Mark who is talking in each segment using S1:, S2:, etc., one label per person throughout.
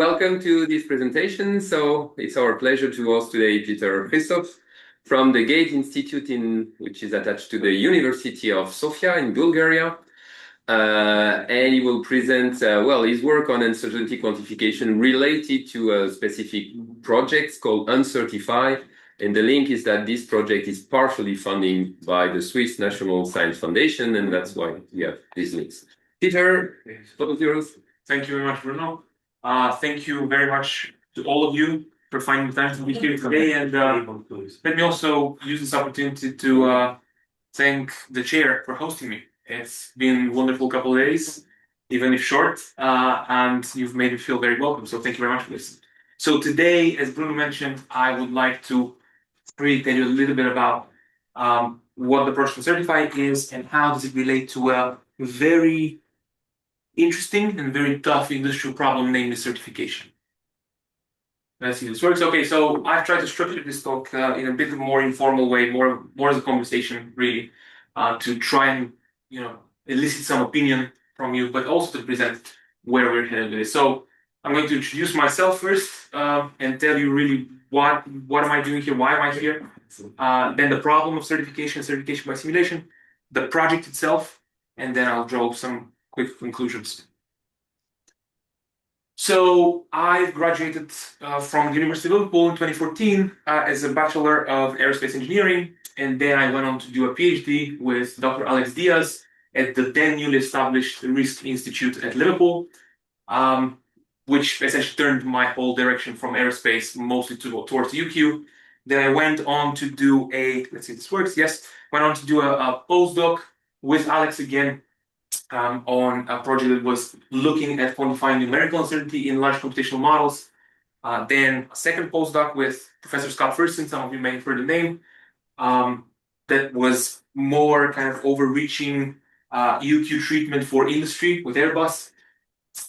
S1: Welcome to this presentation. So it's our pleasure to host today Peter Hristov from the Gate Institute, which is attached to the University of Sofia in Bulgaria. And he will present his work on uncertainty quantification related to a specific project called unCertify. And the link is that this project is partially funded by the Swiss National Science Foundation, and that's why we have these links. Peter, floor is yours.
S2: Thank you very much, Bruno. Thank you very much to all of you for finding the time to be here today. And let me also use this opportunity to thank the chair for hosting me. It's been a wonderful couple of days, even if short, and you've made me feel very welcome. So thank you very much for this. So today, as Bruno mentioned, I would like to really tell you a little bit about what the Prof unCertify is and how does it relate to a very interesting and very tough industrial problem, namely certification. Let's see if this works. Okay, so I've tried to structure this talk in a bit more informal way, more as a conversation, really, to try and elicit some opinion from you, but also to present where we're headed with this. So I'm going to introduce myself first and tell you really what am I doing here, why am I here, then the problem of certification by simulation, the project itself, and then I'll draw some quick conclusions. So I graduated from the University of Liverpool in 2014 as a Bachelor of Aerospace Engineering, and then I went on to do a PhD with Dr. Alex Diaz at the then newly established Risk Institute at Liverpool, which essentially turned my whole direction from aerospace mostly towards the UQ. Then I went on to do let's see if this works, yes, went on to do a postdoc with Alex again, on a project that was looking at quantifying numerical uncertainty in large computational models. Then a second postdoc with Professor Scott Thurston, some of you may have heard the name, that was more kind of overreaching UQ treatment for industry with Airbus.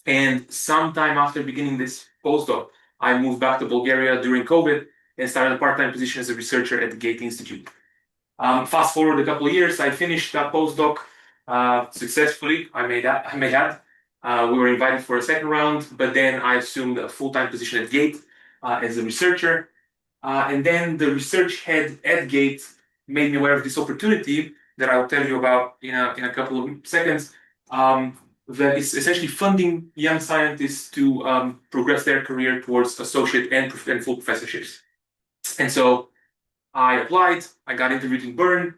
S2: And sometime after beginning this postdoc, I moved back to Bulgaria during COVID and started a part-time position as a researcher at the Gate Institute. Fast forward a couple of years, I finished that postdoc successfully, I may add. We were invited for a second round, but then I assumed a full-time position at Gate as a researcher. And then the research head at Gate made me aware of this opportunity that I'll tell you about in a couple of seconds, that is essentially funding young scientists to progress their career towards associate and full professorships. And so I applied, I got interviewed in Bern,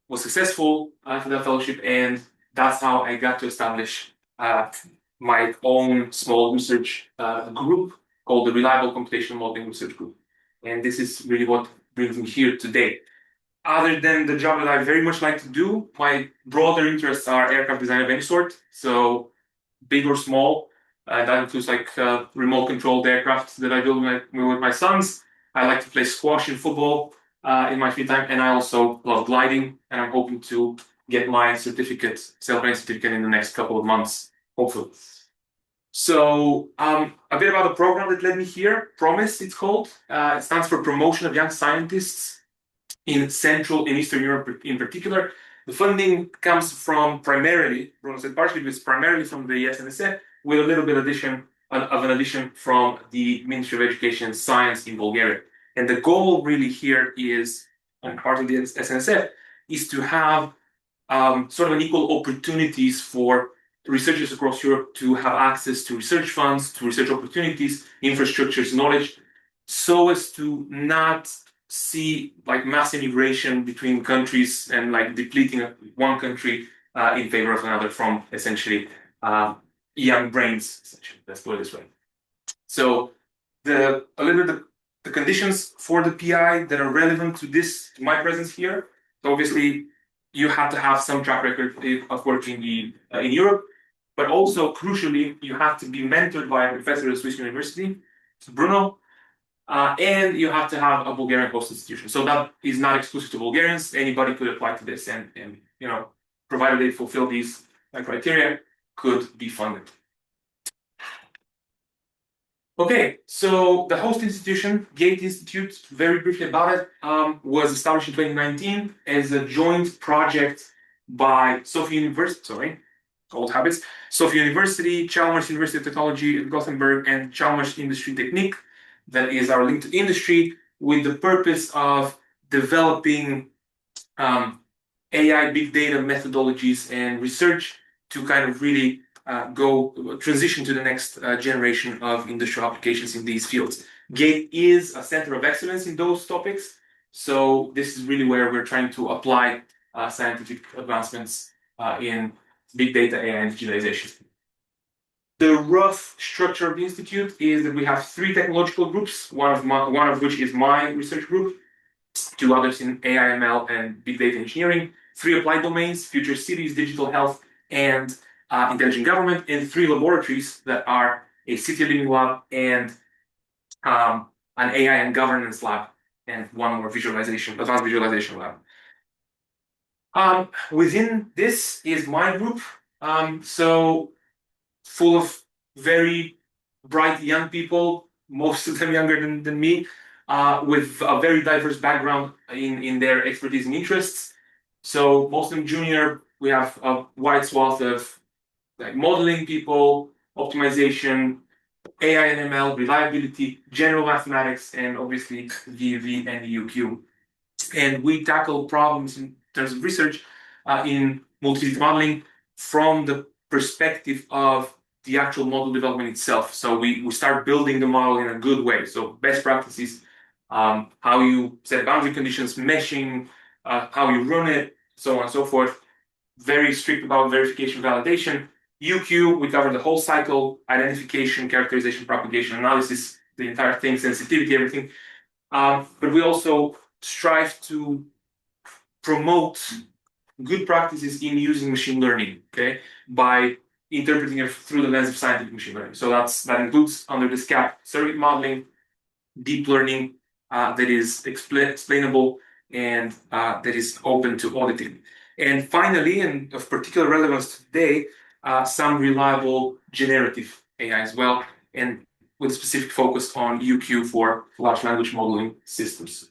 S2: was successful for that fellowship, and that's how I got to establish my own small research group called the Reliable Computational Modeling Research Group. And this is really what brings me here today. Other than the job that I very much like to do, my broader interests are aircraft design of any sort, so big or small. That includes remote controlled aircraft that I build with my sons. I like to play squash and football in my free time, and I also love gliding, and I'm hoping to get my self-learning certificate in the next couple of months, hopefully. So a bit about the program that led me here. PROMISE, it's called. It stands for Promotion of Young Scientists in Central and Eastern Europe in particular. The funding comes from primarily, Bruno said partially, but it's primarily from the SNSF, with a little bit of an addition from the Ministry of Education and Science in Bulgaria. And the goal really here is, on part of the SNSF, is to have sort of an equal opportunities for researchers across Europe to have access to research funds, to research opportunities, infrastructures, knowledge, so as to not see mass immigration between countries and depleting one country in favor of another from essentially young brains, essentially. Let's put it this way. So a little bit the conditions for the PI that are relevant to my presence here. So obviously, you have to have some track record of working in Europe, but also crucially, you have to be mentored by a professor at a Swiss university, Bruno, and you have to have a Bulgarian host institution. So that is not exclusive to Bulgarians. Anybody could apply to this, and provided they fulfill these criteria, could be funded. Okay, so the host institution, Gate Institute, very briefly about it, was established in 2019 as a joint project by Sofia University, old habits. Sofia University, Chalmers University of Technology at Gothenburg, and Chalmers Industry Technique. That is our link to industry, with the purpose of developing AI big data methodologies and research to kind of really transition to the next generation of industrial applications in these fields. GATE is a center of excellence in those topics. So this is really where we're trying to apply scientific advancements in big data, AI, and digitalization. The rough structure of the institute is that we have 3 technological groups, one of which is my research group, 2 others in AI, ML, and big data engineering, 3 applied domains, future cities, digital health, and intelligent government, and 3 laboratories that are a city living lab and an AI and governance lab, and 1 more advanced visualization lab. Within this is my group, so full of very bright young people, most of them younger than me, with a very diverse background in their expertise and interests. So most of them junior. We have a wide swath of like modeling people, optimization, AI and ML, reliability, general mathematics, and obviously VV and UQ. And we tackle problems in terms of research in multi-digit modeling from the perspective of the actual model development itself. So we start building the model in a good way. So best practices, how you set boundary conditions, meshing, how you run it, so on and so forth. Very strict about verification, validation. UQ, we cover the whole cycle: identification, characterization, propagation, analysis, the entire thing, sensitivity, everything. But we also strive to promote good practices in using machine learning, okay, by interpreting it through the lens of scientific machine learning. So that includes, under this cap, circuit modeling, deep learning that is explainable and that is open to auditing. And finally, and of particular relevance today, some reliable generative AI as well, and with a specific focus on UQ for large language modeling systems.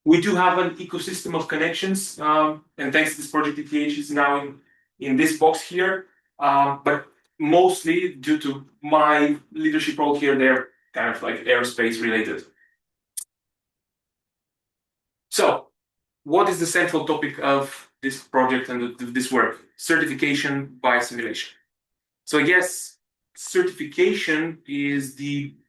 S2: We do have an ecosystem of connections, and thanks to this project, ETH is now in this box here, but mostly due to my leadership role here, they're kind of like aerospace related. So, what is the central topic of this project and this work? Certification by simulation. So I guess certification is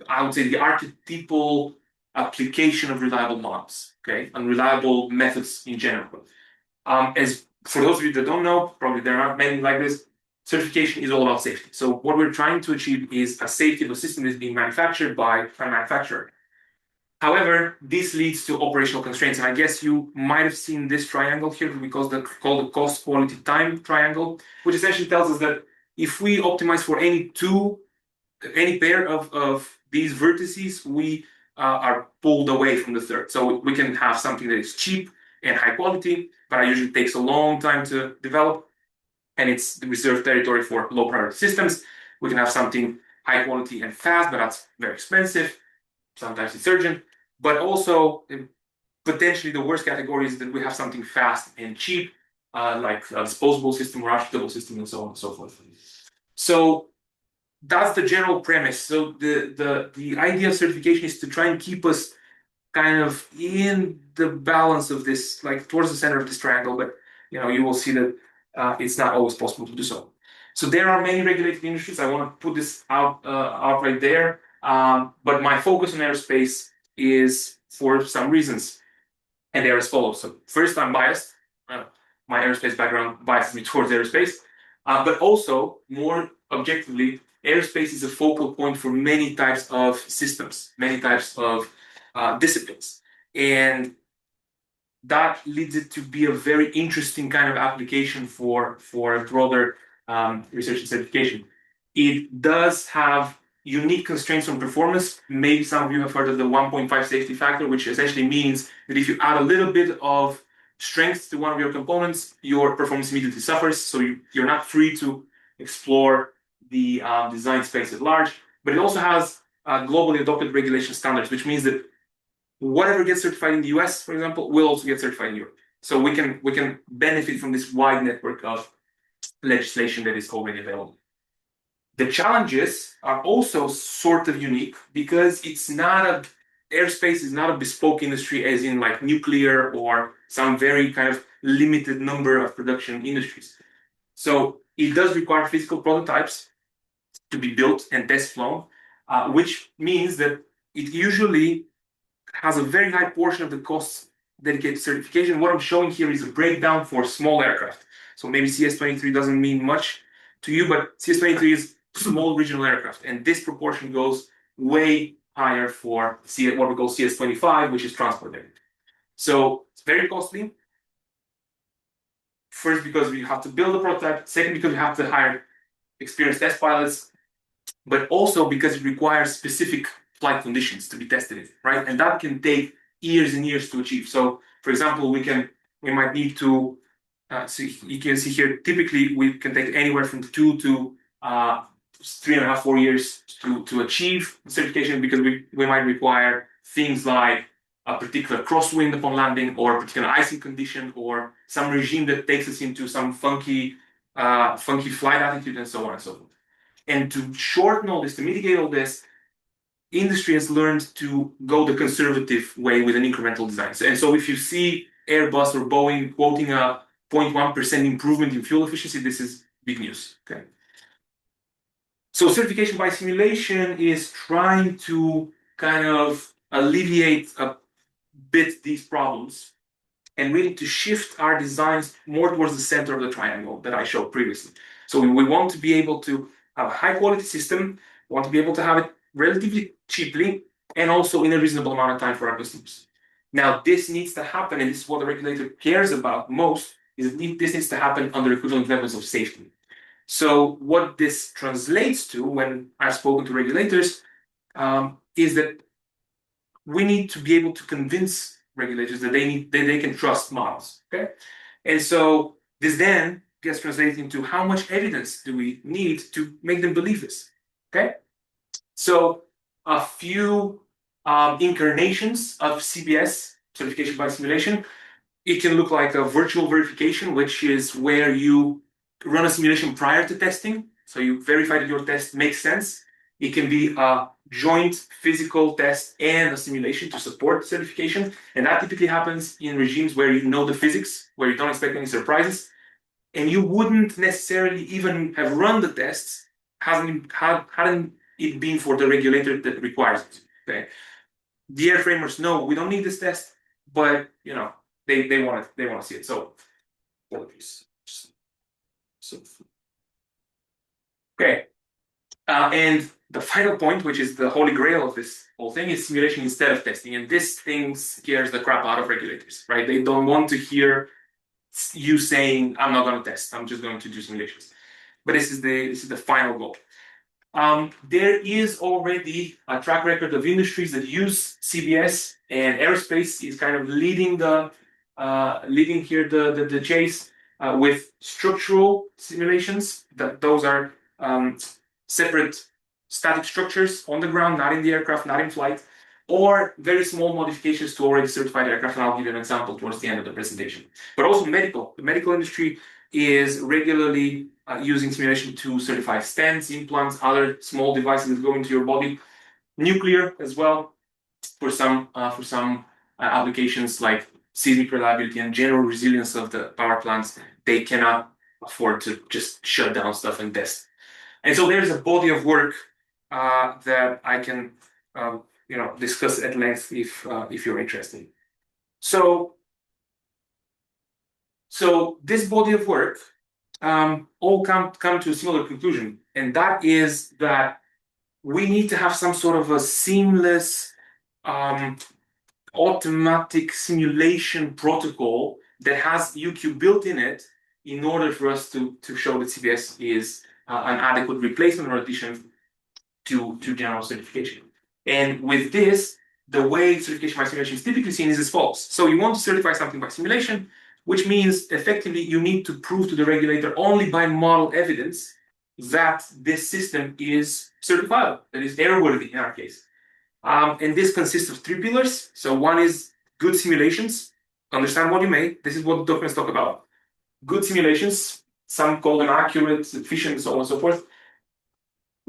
S2: I would say the archetypal application of reliable models, okay, and reliable methods in general. As for those of you that don't know, probably there aren't many like this, certification is all about safety. So what we're trying to achieve is a safety of a system that is being manufactured by a manufacturer. However, this leads to operational constraints, and I guess you might have seen this triangle here, called the cost, quality, time triangle, which essentially tells us that if we optimize for any pair of these vertices, we are pulled away from the third. So we can have something that is cheap and high quality, but it usually takes a long time to develop, and it's the reserved territory for low priority systems. We can have something high quality and fast, but that's very expensive. Sometimes it's urgent, but also potentially the worst category is that we have something fast and cheap, like a disposable system or attributable system, and so on and so forth. So that's the general premise. So the idea of certification is to try and keep us kind of in the balance of this, like towards the center of this triangle, but you will see that it's not always possible to do so. So there are many regulated industries. I want to put this out right there. But my focus on aerospace is for some reasons, and they're as follows. So first, I'm biased. My aerospace background biases me towards aerospace, but also more objectively, aerospace is a focal point for many types of systems, many types of disciplines, and that leads it to be a very interesting kind of application for broader research and certification. It does have unique constraints on performance. Maybe some of you have heard of the 1.5 safety factor, which essentially means that if you add a little bit of strength to one of your components, your performance immediately suffers. So you're not free to explore the design space at large. But it also has globally adopted regulation standards, which means that whatever gets certified in the US, for example, will also get certified in Europe. So we can benefit from this wide network of legislation that is already available. The challenges are also sort of unique because airspace is not a bespoke industry as in like nuclear or some very kind of limited number of production industries. So it does require physical prototypes to be built and test flown, which means that it usually has a very high portion of the costs dedicated to certification. What I'm showing here is a breakdown for small aircraft. So maybe CS23 doesn't mean much to you, but CS23 is small regional aircraft, and this proportion goes way higher for what we call CS25, which is transport air. So it's very costly. First, because we have to build a prototype. Second, because we have to hire experienced test pilots, but also because it requires specific flight conditions to be tested in, right? And that can take years and years to achieve. So, for example, we might need to, so you can see here, typically we can take anywhere from 2 to 3.5, 4 years to achieve certification, because we might require things like a particular crosswind upon landing, or a particular icing condition, or some regime that takes us into some funky flight attitude, and so on and so forth. And to shorten all this, to mitigate all this, industry has learned to go the conservative way with an incremental design. And so if you see Airbus or Boeing quoting a 0.1% improvement in fuel efficiency, this is big news. Okay. So certification by simulation is trying to kind of alleviate a bit these problems and really to shift our designs more towards the center of the triangle that I showed previously. So we want to be able to have a high quality system, we want to be able to have it relatively cheaply, and also in a reasonable amount of time for our customers. Now, this needs to happen, and this is what the regulator cares about most, is that this needs to happen under equivalent levels of safety. So what this translates to, when I've spoken to regulators, is that we need to be able to convince regulators that they can trust models. Okay, and so this then gets translated into how much evidence do we need to make them believe this. Okay, so a few incarnations of CBS, certification by simulation. It can look like a virtual verification, which is where you run a simulation prior to testing, so you verify that your test makes sense. It can be a joint physical test and a simulation to support certification, and that typically happens in regimes where you know the physics, where you don't expect any surprises, and you wouldn't necessarily even have run the tests hadn't it been for the regulator that requires it. Okay, the airframers know we don't need this test, but they want to see it. So apologies. Okay, and the final point, which is the holy grail of this whole thing, is simulation instead of testing. And this thing scares the crap out of regulators, right? They don't want to hear you saying, "I'm not going to test. I'm just going to do simulations." But this is the final goal. There is already a track record of industries that use CBS, and aerospace is kind of leading the chase with structural simulations. Those are separate static structures on the ground, not in the aircraft, not in flight, or very small modifications to already certified aircraft. And I'll give you an example towards the end of the presentation. But also medical. The medical industry is regularly using simulation to certify stents, implants, other small devices that go into your body. Nuclear as well, for some applications like seismic reliability and general resilience of the power plants. They cannot afford to just shut down stuff and test. And so there's a body of work that I can discuss at length if you're interested. So this body of work all come to a similar conclusion, and that is that we need to have some sort of a seamless automatic simulation protocol that has UQ built in it in order for us to show that CBS is an adequate replacement or addition to general certification. And with this, the way certification by simulation is typically seen is as follows. So you want to certify something by simulation, which means effectively you need to prove to the regulator only by model evidence that this system is certifiable, that is airworthy in our case. And this consists of 3 pillars. So one is good simulations. Understand what you made. This is what the documents talk about. Good simulations some call them accurate, efficient, so on and so forth.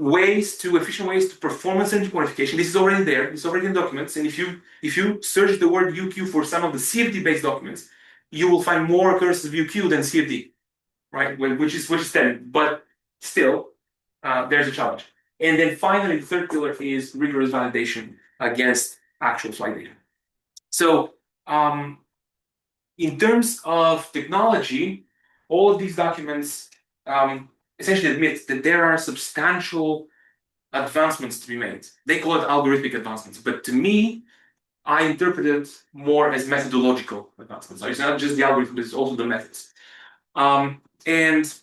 S2: Efficient ways to perform uncertainty quantification. This is already there. It's already in documents. And if you search the word UQ for some of the CFD-based documents, you will find more occurrences of UQ than CFD, right? Which is telling. But still, there's a challenge. And then finally, the third pillar is rigorous validation against actual flight data. So in terms of technology, all of these documents essentially admit that there are substantial advancements to be made. They call it algorithmic advancements, but to me, I interpret it more as methodological advancements. So it's not just the algorithm, but it's also the methods. And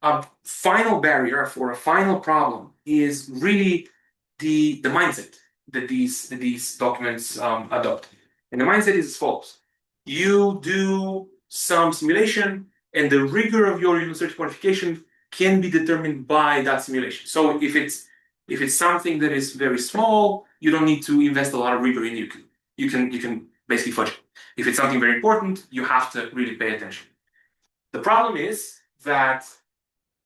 S2: a final barrier for a final problem is really the mindset that these documents adopt. And the mindset is as follows. You do some simulation, and the rigor of your uncertainty quantification can be determined by that simulation. So if it's something that is very small, you don't need to invest a lot of rigor in UQ. You can basically fudge it. If it's something very important, you have to really pay attention. The problem is that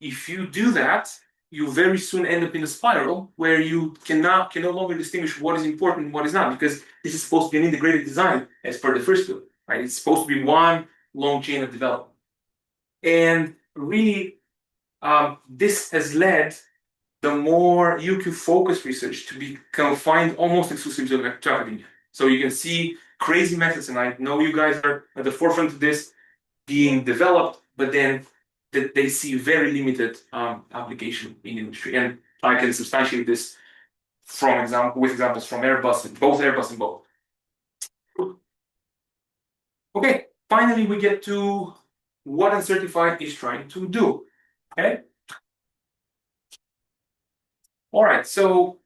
S2: if you do that, you very soon end up in a spiral where you can no longer distinguish what is important and what is not, because this is supposed to be an integrated design as per the first pillar, right? It's supposed to be one long chain of development. And really, this has led the more UQ-focused research to be confined almost exclusively to academia. So you can see crazy methods, and I know you guys are at the forefront of this being developed, but then that they see very limited application in industry. And I can substantiate this with examples from Airbus and Boeing. Okay, finally we get to what unCertify is trying to do. Okay. All right. So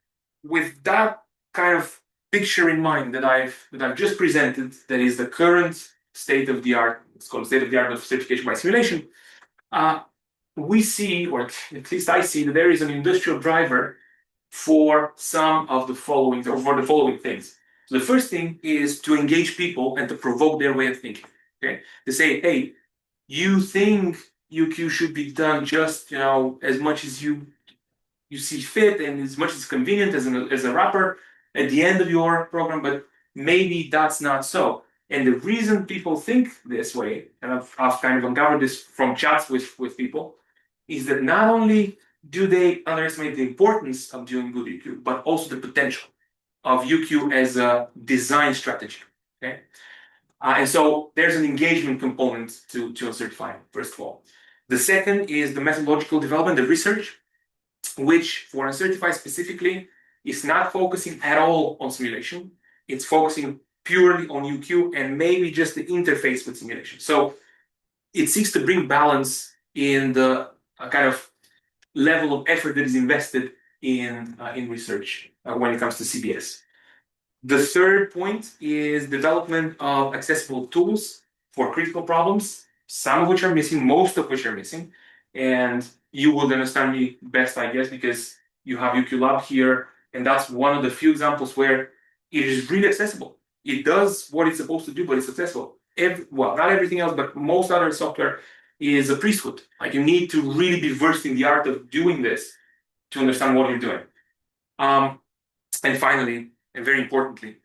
S2: with that kind of picture in mind that I've just presented, that is the current state of the art. It's called state of the art of certification by simulation. We see, or at least I see, that there is an industrial driver for some of the following, or for the following things. So the first thing is to engage people and to provoke their way of thinking. Okay, to say, hey, you think UQ should be done just as much as you see fit and as much as convenient as a wrapper at the end of your program, but maybe that's not so. And the reason people think this way, and I've kind of uncovered this from chats with people, is that not only do they underestimate the importance of doing good UQ, but also the potential of UQ as a design strategy. Okay, and so there's an engagement component to unCertify, first of all. The second is the methodological development, the research, which for unCertify specifically is not focusing at all on simulation. It's focusing purely on UQ and maybe just the interface with simulation. So it seeks to bring balance in the kind of level of effort that is invested in research when it comes to CBS. The third point is development of accessible tools for critical problems, some of which are missing, most of which are missing. And you will understand me best, I guess, because you have UQ Lab here. And that's one of the few examples where it is really accessible. It does what it's supposed to do, but it's accessible. Well, not everything else, but most other software is a priesthood. Like, you need to really be versed in the art of doing this to understand what you're doing. And finally, and very importantly,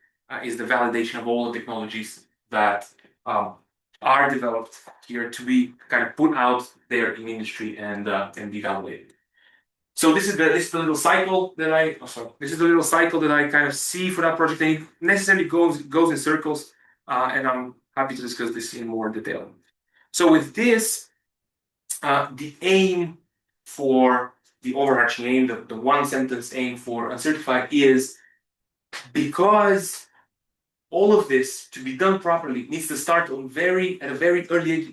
S2: is the validation of all the technologies that are developed here to be kind of put out there in industry and be validated. So this is the little cycle that I kind of see for that project, and it necessarily goes in circles, and I'm happy to discuss this in more detail. So with this, the aim for the overarching aim, the one sentence aim for unCertify is, because all of this to be done properly needs to start at a very early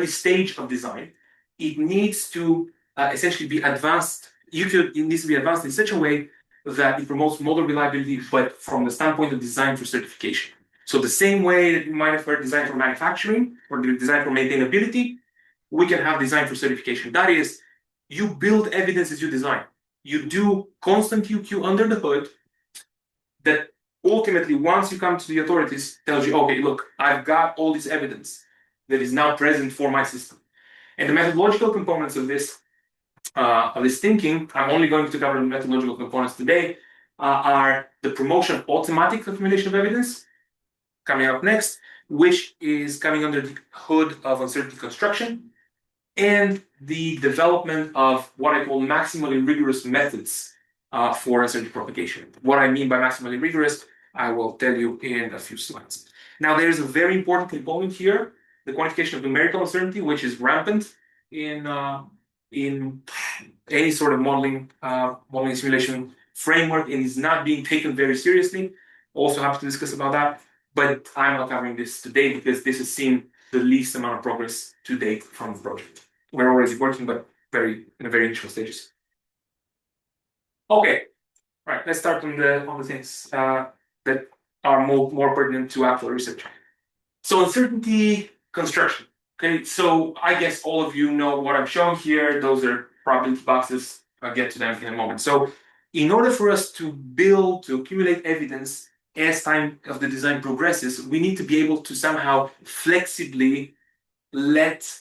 S2: stage of design. It needs to essentially be advanced. It needs to be advanced in such a way that it promotes model reliability, but from the standpoint of design for certification. So the same way that you might have heard design for manufacturing or design for maintainability, we can have design for certification. That is, you build evidence as you design. You do constant UQ under the hood that ultimately, once you come to the authorities, tells you, okay, look, I've got all this evidence that is now present for my system. And the methodological components of this thinking, I'm only going to cover the methodological components today, are the promotion of automatic accumulation of evidence, coming up next, which is coming under the hood of uncertainty construction, and the development of what I call maximally rigorous methods for uncertainty propagation. What I mean by maximally rigorous, I will tell you in a few slides. Now, there's a very important component here, the quantification of numerical uncertainty, which is rampant in any sort of modeling simulation framework and is not being taken very seriously. Also happy to discuss about that, but I'm not covering this today because this has seen the least amount of progress to date from the project. We're already working, but in a very initial stages. Okay, right. Let's start on the things that are more pertinent to actual research. So uncertainty construction. Okay, so I guess all of you know what I'm showing here. Those are probability boxes. I'll get to them in a moment. So in order for us to accumulate evidence as time of the design progresses, we need to be able to somehow flexibly let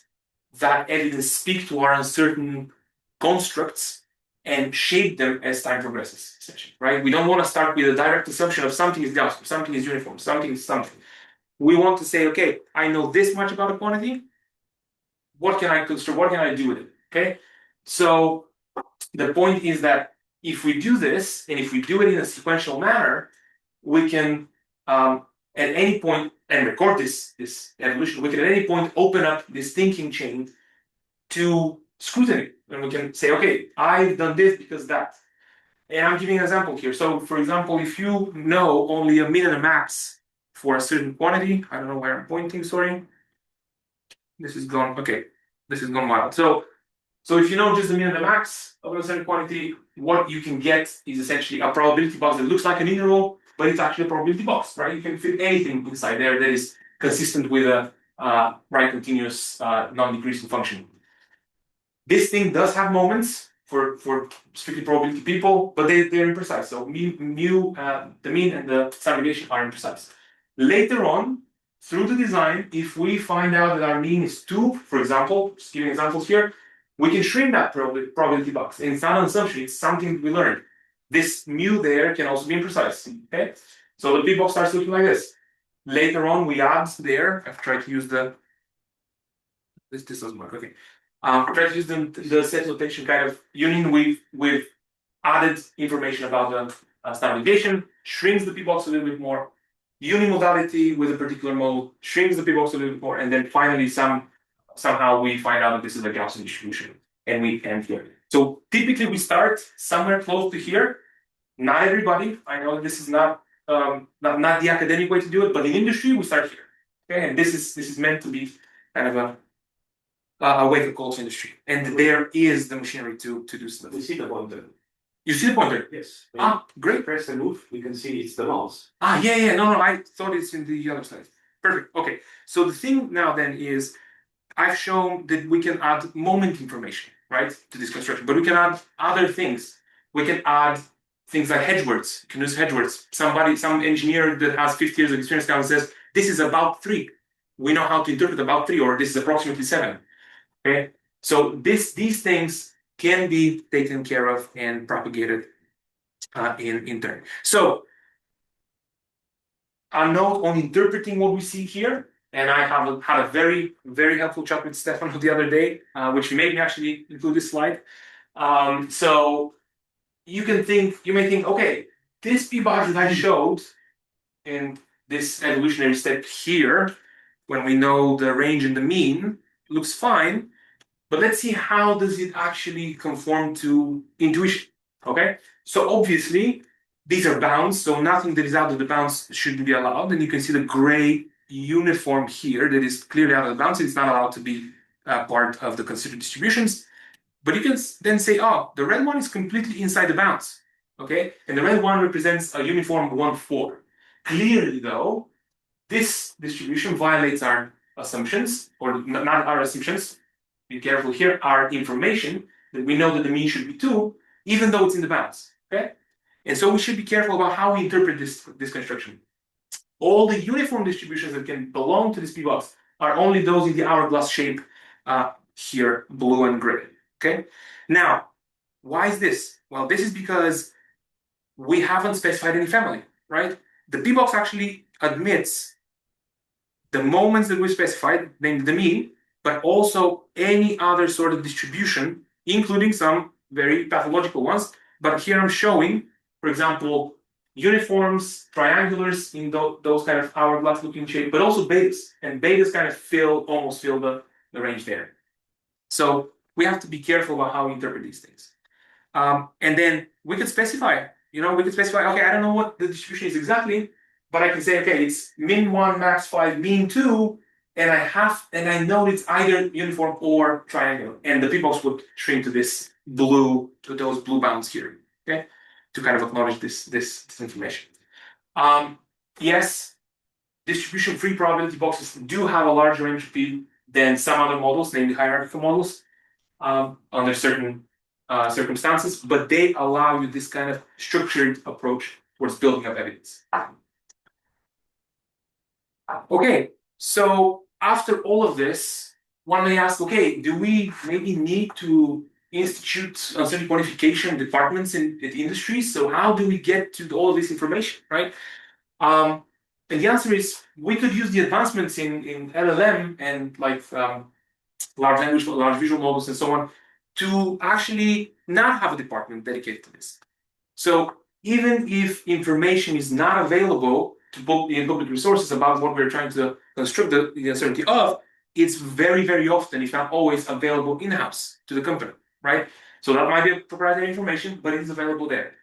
S2: that evidence speak to our uncertain constructs and shape them as time progresses, essentially, right? We don't want to start with a direct assumption of something is Gaussian, something is uniform, something is something. We want to say, okay, I know this much about a quantity. What can I construct? What can I do with it? Okay. So the point is that if we do this, and if we do it in a sequential manner, we can at any point and record this evolution. We can at any point open up this thinking chain to scrutiny, and we can say, okay, I've done this because that. And I'm giving an example here. So, for example, if you know only a min and a max for a certain quantity, I don't know where I'm pointing. Sorry, this is gone. Okay, this is gone wild. So if you know just the min and the max of a certain quantity, what you can get is essentially a probability box that looks like an interval, but it's actually a probability box, right? You can fit anything inside there that is consistent with a right continuous non-decreasing function. This thing does have moments for strictly probability people, but they're imprecise. So the mean and the standard deviation are imprecise. Later on, through the design, if we find out that our mean is 2, for example, just giving examples here, we can shrink that probability box. And it's not an assumption, it's something we learned. This mu there can also be imprecise. Okay? So the big box starts looking like this. Later on, we add there, I've tried to use this doesn't work, okay. Try to use the set notation kind of union. We've added information about the standard deviation, shrinks the p-box a little bit more, unimodality with a particular mode, shrinks the p-box a little bit more, and then finally somehow we find out that this is a Gaussian distribution, and we end here. So typically we start somewhere close to here. Not everybody. I know this is not the academic way to do it, but in industry we start here. Okay, and this is meant to be kind of a wake-up call to industry, and there is the machinery to do stuff.
S3: We see the pointer.
S2: You see the pointer?
S3: Yes.
S2: Great.
S3: Press and move. We can see it's the mouse.
S2: Yeah. No. I thought it's in the other side. Perfect. Okay. So the thing now then is, I've shown that we can add moment information, right, to this construction, but we can add other things. We can add things like hedge words. You can use hedge words. Some engineer that has 50 years of experience now says, this is about 3. We know how to interpret about 3, or this is approximately 7. Okay, so these things can be taken care of and propagated in turn. So a note on interpreting what we see here, and I have had a very, very helpful chat with Stefano the other day, which made me actually include this slide. So you may think, okay, this p-bar that I showed in this evolutionary step here, when we know the range and the mean, looks fine. But let's see how does it actually conform to intuition, okay? So obviously, these are bounds, so nothing that is out of the bounds shouldn't be allowed. And you can see the gray uniform here that is clearly out of the bounds. It's not allowed to be part of the considered distributions. But you can then say, oh, the red one is completely inside the bounds, okay? And the red one represents a uniform 1-4. Clearly, though, this distribution violates our assumptions, or not our assumptions. Be careful here, our information that we know that the mean should be 2, even though it's in the bounds, okay? And so we should be careful about how we interpret this construction. All the uniform distributions that can belong to this p-box are only those in the hourglass shape here, blue and gray. Okay. Now, why is this? Well, this is because we haven't specified any family, right? The p-box actually admits the moments that we specified, namely the mean, but also any other sort of distribution, including some very pathological ones. But here I'm showing, for example, uniforms, triangulars in those kind of hourglass looking shape, but also betas. And betas kind of almost fill the range there. So we have to be careful about how we interpret these things. And then we could specify, okay, I don't know what the distribution is exactly, but I can say, okay, it's min 1, max 5, mean 2, and I know it's either uniform or triangular. And the p-box would shrink to those blue bounds here, okay, to kind of acknowledge this information. Yes, distribution-free probability boxes do have a larger entropy than some other models, namely hierarchical models, under certain circumstances, but they allow you this kind of structured approach towards building up evidence. Okay, so after all of this, one may ask, okay, do we maybe need to institute uncertainty quantification departments in the industry? So how do we get to all of this information, right? And the answer is we could use the advancements in LLM and like large language, large visual models and so on to actually not have a department dedicated to this. So even if information is not available in public resources about what we're trying to construct the uncertainty of, it's very, very often, if not always, available in-house to the company, right? So that might be proprietary information, but it is available there.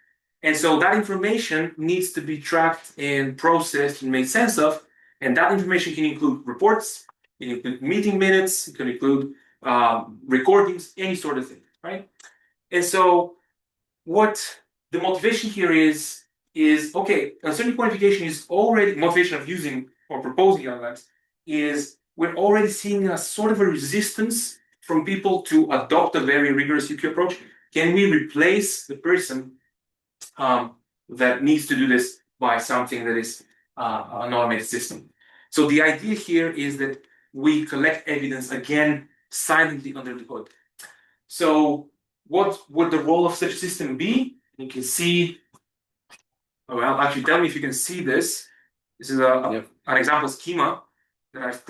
S2: And so that information needs to be tracked and processed and made sense of, and that information can include reports, it can include meeting minutes, it can include recordings, any sort of thing, right? And so what the motivation here is okay, uncertainty quantification is already, motivation of using or proposing LLMs is we're already seeing a sort of a resistance from people to adopt a very rigorous UQ approach. Can we replace the person that needs to do this by something that is an automated system? So the idea here is that we collect evidence again silently under the hood. So what would the role of such a system be? You can see, well, actually tell me if you can see this. This is an example schema that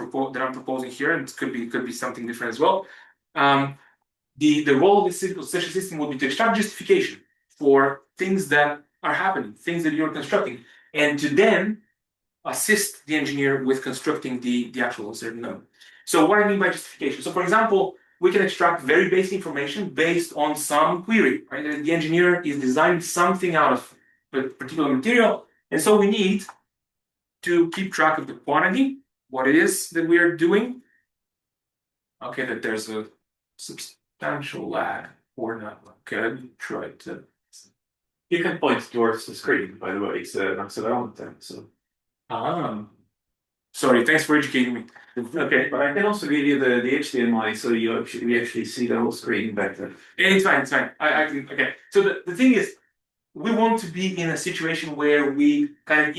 S2: I'm proposing here, and it could be something different as well. The role of such a system would be to extract justification for things that are happening, things that you're constructing, and to then assist the engineer with constructing the actual uncertain number. So what I mean by justification? So for example, we can extract very basic information based on some query, right? The engineer is designing something out of a particular material, and so we need to keep track of the quantity, what it is that we are doing. Okay, that there's a substantial lag or not. Okay, let me try to.
S3: You can point towards the screen, by the way, it's an accelerometer, so.
S2: Sorry, thanks for educating me.
S3: Okay, but I can also give you the HDMI so we actually see the whole screen better.
S2: It's fine, I can, okay. So the thing is, we want to be in a situation where we kind of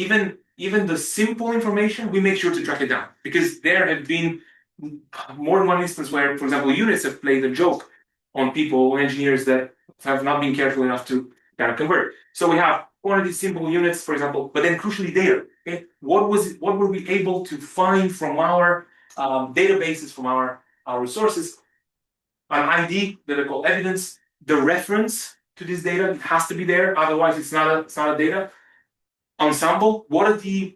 S2: even the simple information, we make sure to track it down. Because there have been more than one instance where, for example, units have played a joke on people, engineers that have not been careful enough to kind of convert. So we have quantity simple units, for example, but then crucially data. Okay, what were we able to find from our databases, from our resources? An ID that I call evidence, the reference to this data, it has to be there, otherwise it's not a data. Ensemble, what are the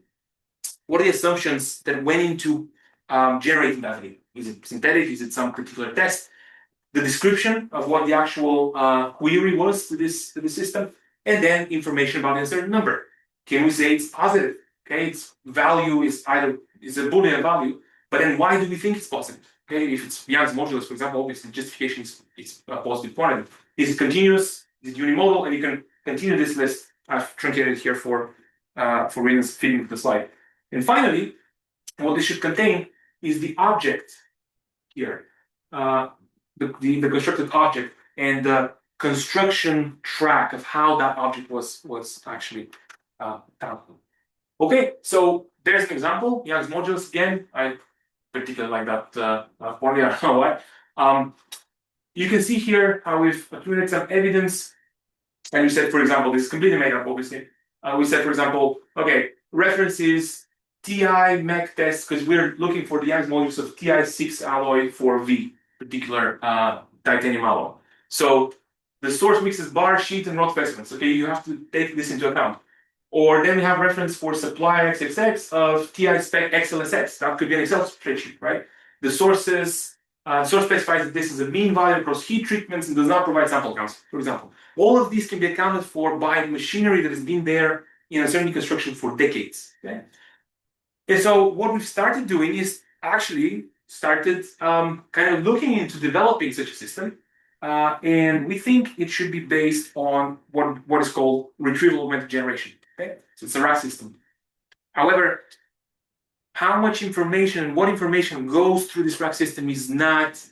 S2: assumptions that went into generating that data? Is it synthetic? Is it some particular test? The description of what the actual query was to this system, and then information about the uncertain number. Can we say it's positive? Okay, its value is a Boolean value, but then why do we think it's positive? Okay, if it's Young's modulus, for example, obviously justification is a positive quantity. Is it continuous? Is it unimodal? And you can continue this list. I've truncated here for reasons fitting to the slide. And finally, what this should contain is the object here, the constructed object and the construction track of how that object was actually done. Okay, so there's an example, Young's modulus again. I particularly like that formula. I don't know why. You can see here how we've accumulated some evidence. And we said, for example, this is completely made up, obviously. We said, for example, okay, references TI MEC test, because we're looking for the Young's modulus of TI6 alloy for V, particular titanium alloy. So the source mixes bar, sheet, and rod specimens. Okay, you have to take this into account. Or then we have reference for supply XXX of TI spec XLSX. That could be an Excel spreadsheet, right? The source specifies that this is a mean value across heat treatments and does not provide sample counts, for example. All of these can be accounted for by machinery that has been there in uncertainty construction for decades. Okay? And so what we've started doing is actually started kind of looking into developing such a system. And we think it should be based on what is called retrieval augmented generation. Okay? So it's a RAG system. However, how much information and what information goes through this RAG system is not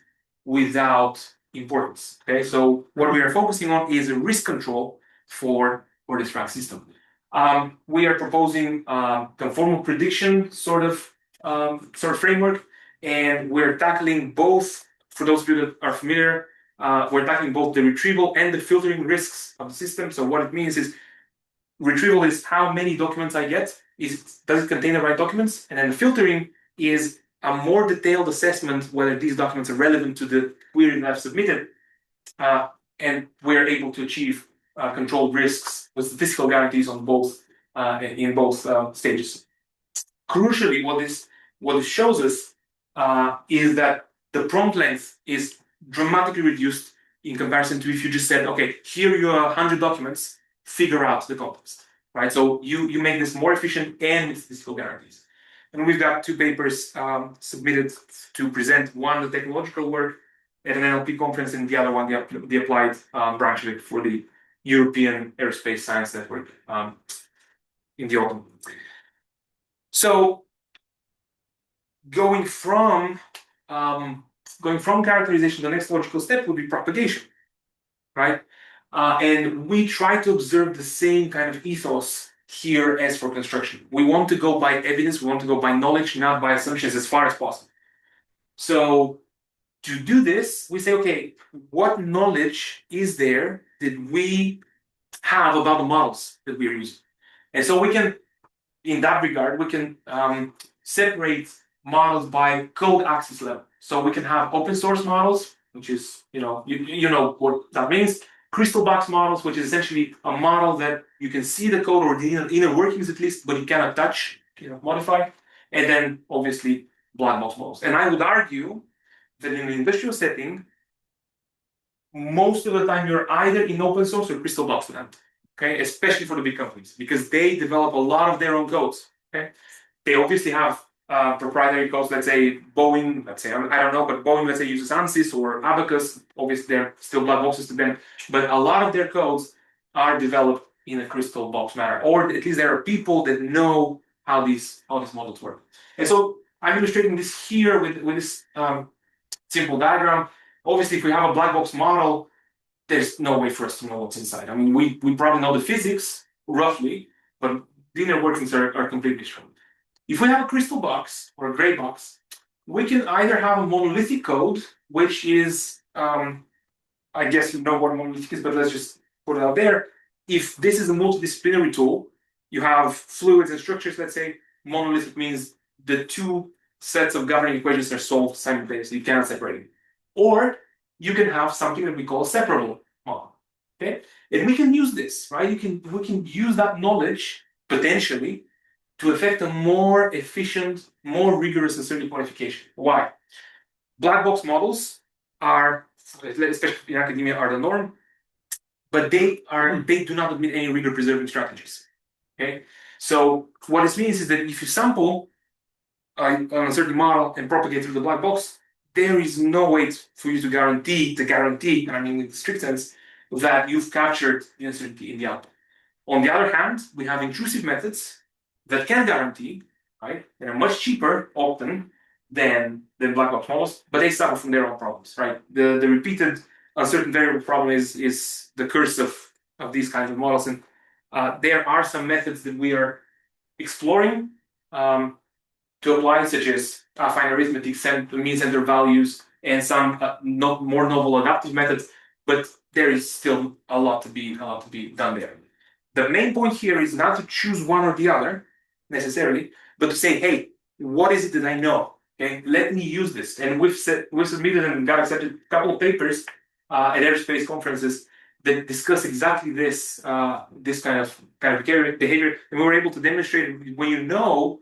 S2: without importance. Okay, so what we are focusing on is a risk control for this RAG system. We are proposing conformal prediction sort of framework, and we're tackling both. For those of you that are familiar, we're tackling both the retrieval and the filtering risks of the system. So what it means is retrieval is how many documents I get. Does it contain the right documents? And then the filtering is a more detailed assessment whether these documents are relevant to the query that I've submitted. And we're able to achieve controlled risks with statistical guarantees on both in both stages. Crucially, what this shows us is that the prompt length is dramatically reduced in comparison to if you just said, okay, here you are 100 documents, figure out the context. Right, so you make this more efficient and with statistical guarantees. And we've got 2 papers submitted to present, one the technological work at an NLP conference, and the other one the applied branch of it for the European Aerospace Science Network in the autumn. So going from characterization, the next logical step would be propagation, right? And we try to observe the same kind of ethos here as for construction. We want to go by evidence, we want to go by knowledge, not by assumptions as far as possible. So to do this, we say, okay, what knowledge is there that we have about the models that we are using? And so we can, in that regard, we can separate models by code access level. So we can have open source models, which is, you know what that means. Crystal box models, which is essentially a model that you can see the code or the inner workings at least, but you cannot touch, modify. And then obviously black box models. And I would argue that in an industrial setting, most of the time you're either in open source or crystal box land. Okay, especially for the big companies, because they develop a lot of their own codes. Okay, they obviously have proprietary codes. Let's say Boeing, I don't know, but Boeing, let's say, uses ANSYS or Abacus. Obviously, they're still black boxes to them, but a lot of their codes are developed in a crystal box manner, or at least there are people that know how these models work. And so I'm illustrating this here with this simple diagram. Obviously, if we have a black box model, there's no way for us to know what's inside. I mean, we probably know the physics roughly, but the inner workings are completely different. If we have a crystal box or a gray box, we can either have a monolithic code, which is, I guess you know what a monolithic is, but let's just put it out there. If this is a multidisciplinary tool, you have fluids and structures, let's say. Monolithic means the 2 sets of governing equations are solved simultaneously. You cannot separate them. Or you can have something that we call a separable model. Okay, and we can use this, right? We can use that knowledge potentially to effect a more efficient, more rigorous uncertainty quantification. Why? Black box models are, especially in academia, are the norm, but they do not admit any rigor preserving strategies. Okay, so what this means is that if you sample an uncertainty model and propagate through the black box, there is no way for you to guarantee, and I mean in the strict sense, that you've captured the uncertainty in the output. On the other hand, we have intrusive methods that can guarantee, right? And are much cheaper often than black box models, but they suffer from their own problems, right? The repeated uncertain variable problem is the curse of these kinds of models, and there are some methods that we are exploring to apply, such as fine arithmetic, mean center values, and some more novel adaptive methods. But there is still a lot to be done there. The main point here is not to choose one or the other necessarily, but to say, hey, what is it that I know? Okay, let me use this. And we've submitted and got accepted a couple of papers at aerospace conferences that discuss exactly this kind of behavior, and we were able to demonstrate when you know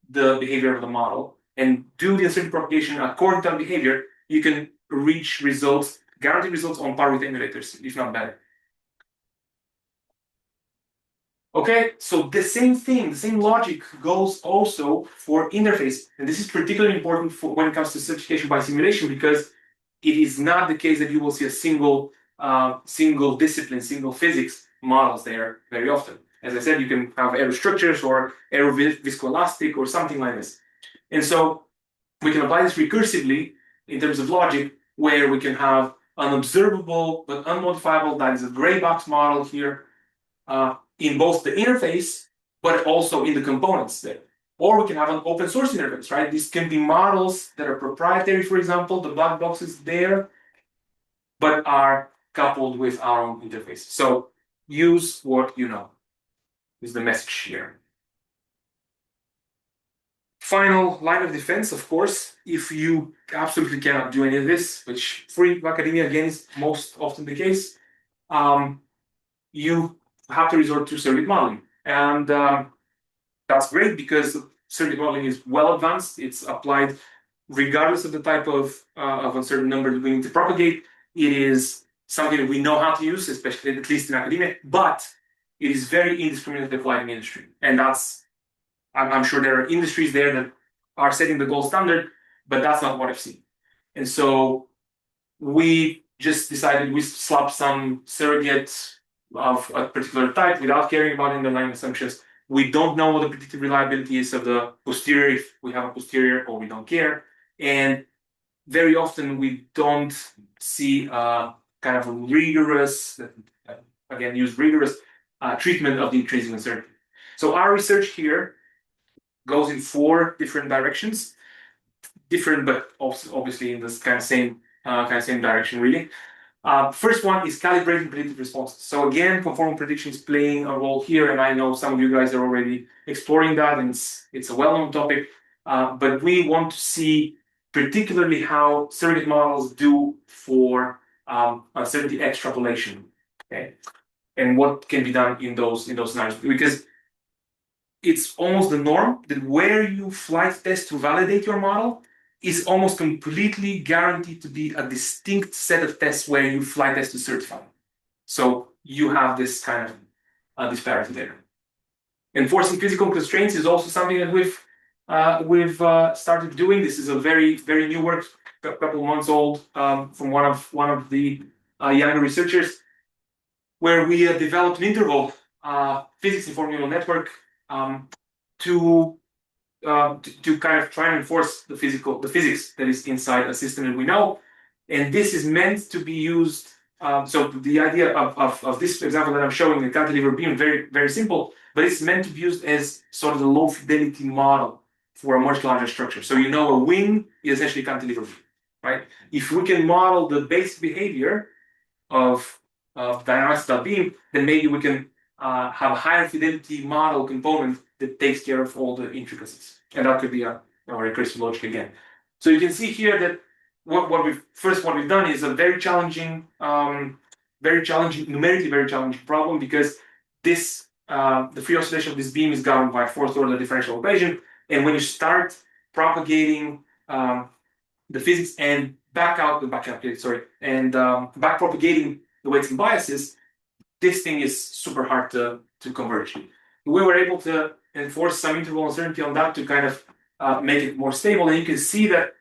S2: the behavior of the model and do the uncertainty propagation according to that behavior, you can reach results, guaranteed results on par with emulators, if not better. Okay, so the same thing, the same logic goes also for interface, and this is particularly important for when it comes to certification by simulation, because it is not the case that you will see a single discipline, single physics models there very often. As I said, you can have aerostructures or aeroviscoelastic or something like this. And so we can apply this recursively in terms of logic, where we can have an observable but unmodifiable, that is a gray box model here, in both the interface, but also in the components there. Or we can have an open source interface, right? These can be models that are proprietary, for example, the black boxes there, but are coupled with our own interface. So use what you know is the message here. Final line of defense, of course, if you absolutely cannot do any of this, which for academia again is most often the case, you have to resort to surrogate modeling. And that's great because surrogate modeling is well advanced. It's applied regardless of the type of uncertain number that we need to propagate. It is something that we know how to use, especially at least in academia, but it is very indiscriminately applied in the industry. And that's, I'm sure there are industries there that are setting the gold standard, but that's not what I've seen. And so we just decided we slap some surrogates of a particular type without caring about underlying assumptions. We don't know what the predictive reliability is of the posterior, if we have a posterior, or we don't care. And very often we don't see a kind of a rigorous, again, use rigorous treatment of the intrinsic uncertainty. So our research here goes in 4 different directions, different, but also obviously in this kind of same direction, really. First one is calibrating predictive responses. So again, conformal prediction is playing a role here, and I know some of you guys are already exploring that, and it's a well-known topic. But we want to see particularly how surrogate models do for uncertainty extrapolation, okay, and what can be done in those scenarios, because it's almost the norm that where you flight test to validate your model is almost completely guaranteed to be a distinct set of tests where you flight test to certify. So you have this kind of disparity there. Enforcing physical constraints is also something that we've started doing. This is a very, very new work, a couple months old, from one of the younger researchers, where we developed an interval physics-informed neural network to kind of try and enforce the physics that is inside a system that we know. And this is meant to be used. So the idea of this example that I'm showing, the cantilever beam, very, very simple, but it's meant to be used as sort of the low fidelity model for a much larger structure. So you know a wing is essentially cantilever beam, right? If we can model the basic behavior of dynamics of that beam, then maybe we can have a higher fidelity model component that takes care of all the intricacies. And that could be a recursive logic again. So you can see here that what we've done is a very challenging, numerically very challenging problem, because this the free oscillation of this beam is governed by 4th order differential equation. And when you start propagating the physics and back propagating the weights and biases, this thing is super hard to converge. We were able to enforce some interval uncertainty on that to kind of make it more stable. And you can see that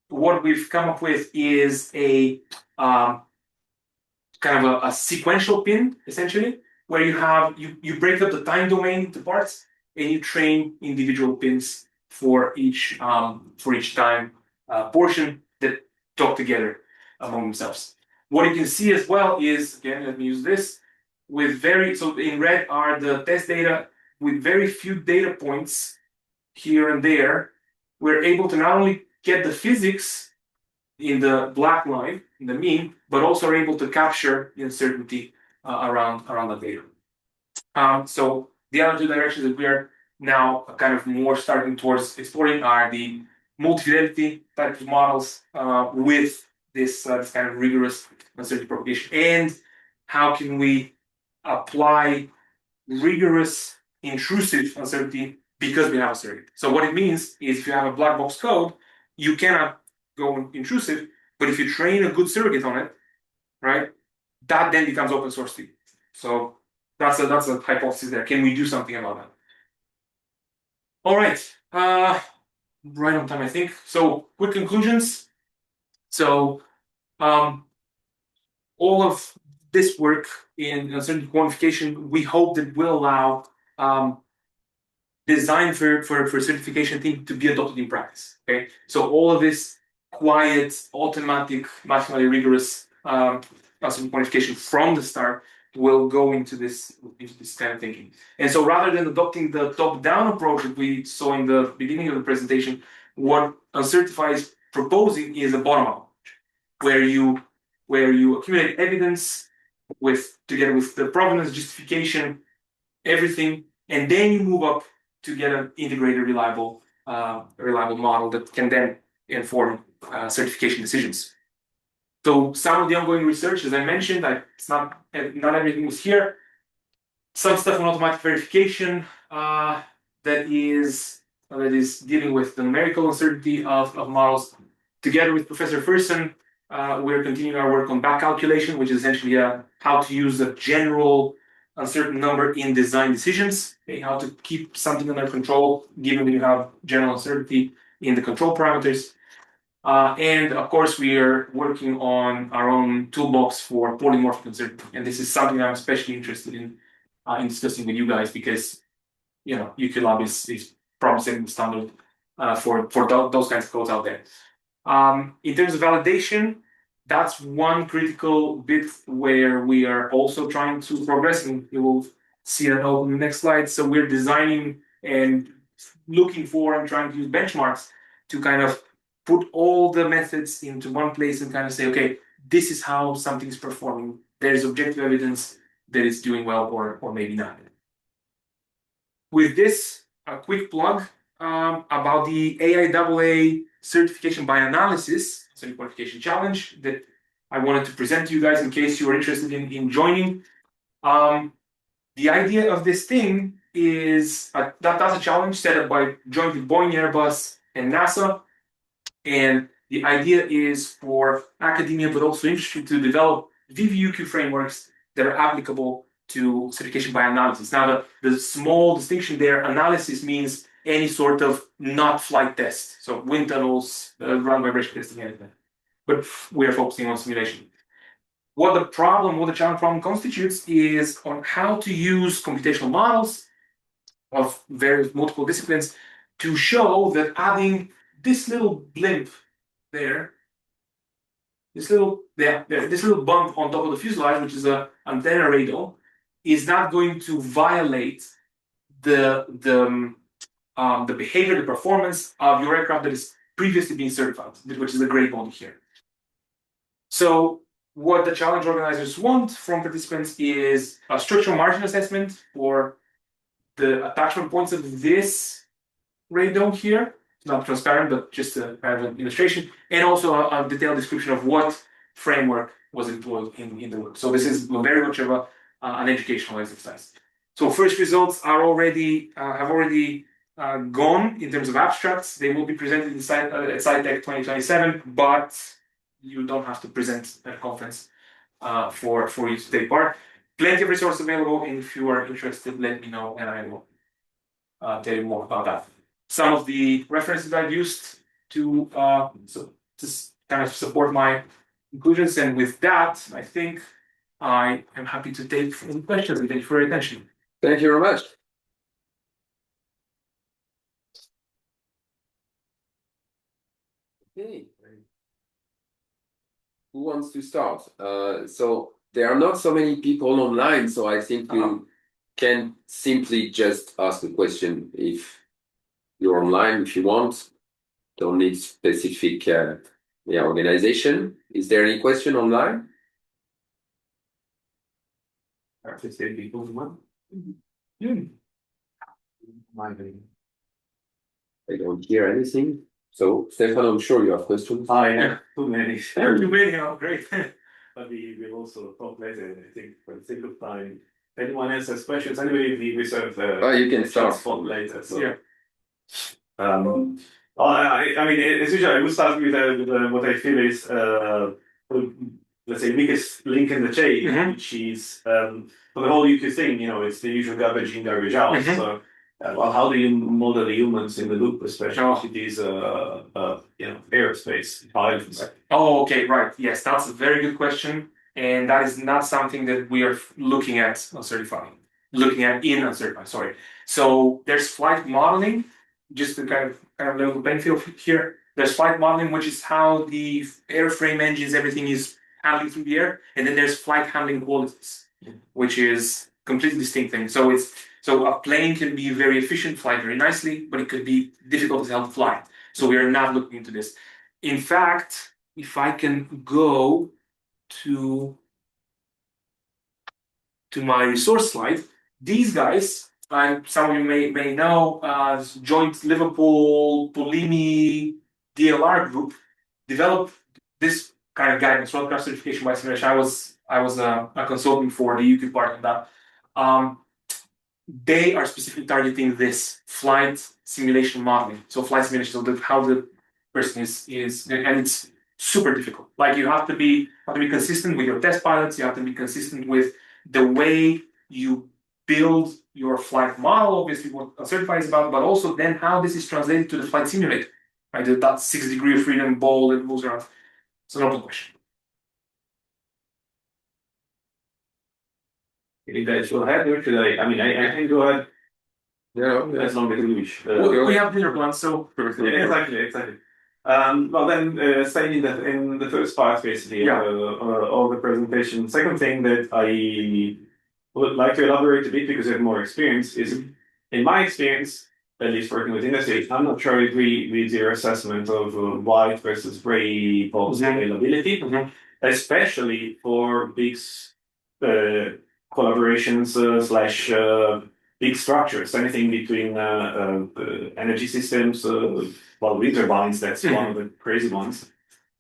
S2: what we've come up with is a kind of a sequential pin, essentially, where you break up the time domain into parts and you train individual pins for each time portion that talk together among themselves. What you can see as well is, again, let me use this, so in red are the test data with very few data points here and there we're able to not only get the physics in the black line, in the mean, but also are able to capture the uncertainty around the data. So the other two directions that we are now kind of more starting towards exploring are the multi-fidelity type of models with this kind of rigorous uncertainty propagation, and how can we apply rigorous intrusive uncertainty because we have uncertainty. So what it means is if you have a black box code, you cannot go intrusive, but if you train a good surrogate on it, right, that then becomes open source to you. So that's a hypothesis there. Can we do something about that? All right, right on time, I think. So quick conclusions. So all of this work in uncertainty quantification, we hope that will allow design for certification thing to be adopted in practice. Okay, so all of this quiet, automatic, maximally rigorous uncertainty quantification from the start will go into this kind of thinking. And so rather than adopting the top-down approach that we saw in the beginning of the presentation, what unCertify is proposing is a bottom-up approach, where you accumulate evidence together with the provenance, justification, everything, and then you move up to get an integrated, reliable model that can then inform certification decisions. So some of the ongoing research, as I mentioned, it's not everything was here. Some stuff on automatic verification that is dealing with the numerical uncertainty of models. Together with Professor Fersen, we're continuing our work on back calculation, which is essentially how to use a general uncertain number in design decisions, okay, how to keep something under control given that you have general uncertainty in the control parameters. And of course, we are working on our own toolbox for polymorphic uncertainty. And this is something I'm especially interested in discussing with you guys because, UQLab is probably setting the standard for those kinds of codes out there. In terms of validation, that's one critical bit where we are also trying to progress, and you will see that on the next slide. So we're designing and looking for and trying to use benchmarks to kind of put all the methods into one place and kind of say, okay, this is how something is performing. There's objective evidence that it's doing well or maybe not. With this, a quick plug about the AIAA certification by analysis, qualification challenge that I wanted to present to you guys in case you are interested in joining. The idea of this thing is that's a challenge set up by jointly Boeing, Airbus, and NASA. And the idea is for academia, but also industry, to develop VVUQ frameworks that are applicable to certification by analysis. Now, the small distinction there, analysis means any sort of not flight test. So wind tunnels, ground vibration testing, anything. But we are focusing on simulation. What the challenge problem constitutes is on how to use computational models of various multiple disciplines to show that adding this little blimp there, this little bump on top of the fuselage, which is an antenna radar, is not going to violate the behavior, the performance of your aircraft that is previously being certified, which is the gray bond here. So what the challenge organizers want from participants is a structural margin assessment for the attachment points of this radar here. It's not transparent, but just a kind of an illustration, and also a detailed description of what framework was employed in the work. So this is very much of an educational exercise. So first results have already gone in terms of abstracts. They will be presented at SciTech 2027, but you don't have to present at a conference for you to take part. Plenty of resources available, and if you are interested, let me know, and I will tell you more about that. Some of the references I've used to kind of support my conclusions, and with that, I think I am happy to take any questions, and thank you for your attention.
S1: Thank you very much. Okay. Who wants to start? So there are not so many people online, so I think you can simply just ask a question if you're online, if you want. don't need specific organization. Is there any question online? I don't hear anything. So, Stefan, I'm sure you have questions.
S3: Yeah, too many.
S2: Too many, oh, great.
S3: But we will also talk later, I think, for the sake of time. If anyone else has questions, anyway, we reserve
S1: you can start
S3: spot later. So.
S2: Yeah.
S3: I mean, as usual, I will start with what I feel is, let's say, weakest link in the chain, which is for the whole UQ thing. It's the usual garbage in, garbage out. So, well, how do you model the humans in the loop, especially if it is, aerospace pilots?
S2: Oh, okay, right. Yes, that's a very good question, and that is not something that we are looking at unCertify. In unCertify, sorry. So there's flight modeling. Just to kind of level the playing field here, there's flight modeling, which is how the airframe engines, everything is handling through the air, and then there's flight handling qualities, which is completely distinct thing. So a plane can be very efficient, fly very nicely, but it could be difficult as hell to fly. So we are not looking into this. In fact, if I can go to my resource slide, these guys. Some of you may know, joint Liverpool Polimi DLR group developed this kind of guidance, roadcraft certification by simulation. I was a consultant for the UK part of that. They are specifically targeting this flight simulation modeling. So flight simulation, so how the person is, and it's super difficult. Like you have to be consistent with your test pilots. You have to be consistent with the way you build your flight model, obviously what unCertify is about, but also then how this is translated to the flight simulator, right? That 6 degree of freedom ball that moves around. It's an open question.
S3: You guys go ahead, or should I? I mean, I can go ahead.
S1: Yeah,
S3: as long as you wish.
S2: We have dinner plans, so
S3: exactly. Well, then staying in the first part, basically, of the presentation. Second thing that I would like to elaborate a bit because I have more experience is, in my experience, at least working with industry, I'm not sure I agree with your assessment of white versus gray box availability, especially for big collaborations / big structures, anything between energy systems, wind turbines, that's one of the crazy ones.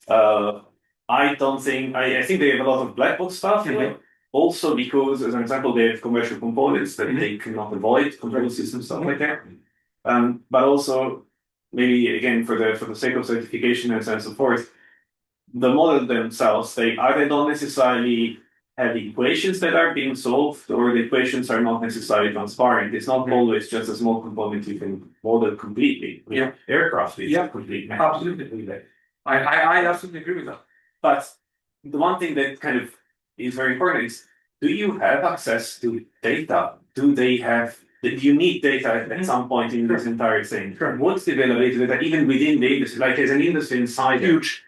S3: I think they have a lot of black box stuff. Also because, as an example, they have commercial components that they cannot avoid, control systems, stuff like that. But also, maybe again, for the sake of certification and so forth, the model themselves, they either don't necessarily have equations that are being solved, or the equations are not necessarily transparent. It's not always just a small component you can model completely. Aircraft is complete.
S2: Absolutely. I absolutely agree with that.
S3: But the one thing that kind of is very important is, do you have access to data? Do you need data at some point in this entire thing? What's the availability of data, even within the industry? Like as an industry insider,
S2: huge.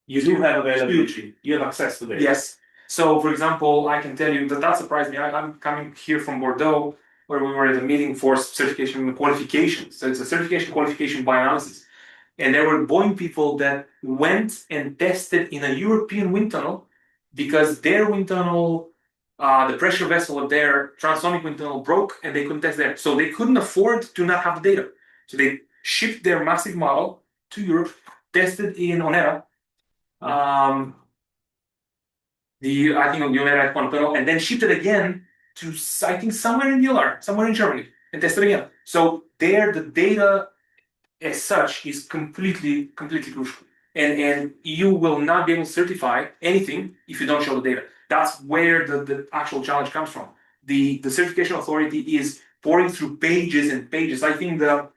S3: You do have availability. You have access to data.
S2: Yes. So, for example, I can tell you that surprised me. I'm coming here from Bordeaux, where we were at a meeting for certification qualification. So it's a certification qualification by analysis. And there were Boeing people that went and tested in a European wind tunnel because their wind tunnel, the pressure vessel of their transonic wind tunnel broke and they couldn't test there. So they couldn't afford to not have the data. So they shipped their massive model to Europe, tested in Onera, I think on Onera at Quantum, and then shipped it again to, I think, somewhere in DLR, somewhere in Germany, and tested again. So there, the data as such is completely crucial. And you will not be able to certify anything if you don't show the data. That's where the actual challenge comes from. The certification authority is pouring through pages and pages. I think I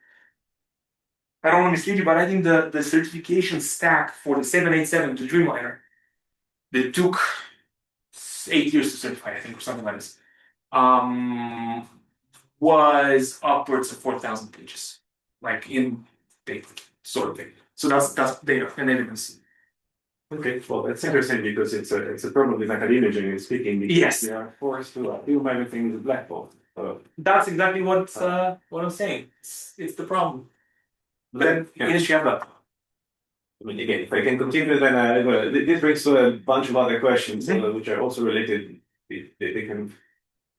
S2: don't want to mislead you, but I think the certification stack for the 787 to Dreamliner that took 8 years to certify, I think, or something like this, was upwards of 4,000 pages, like in data, sort of thing. So that's data and evidence.
S3: Okay, well, that's interesting because it's a problem with academia, generally speaking.
S2: Yes,
S3: they are forced to assume everything is a black box.
S2: That's exactly what I'm saying. It's the problem. But then industry have that.
S3: I mean, again, if I can continue, then this brings to a bunch of other questions, which are also related. They can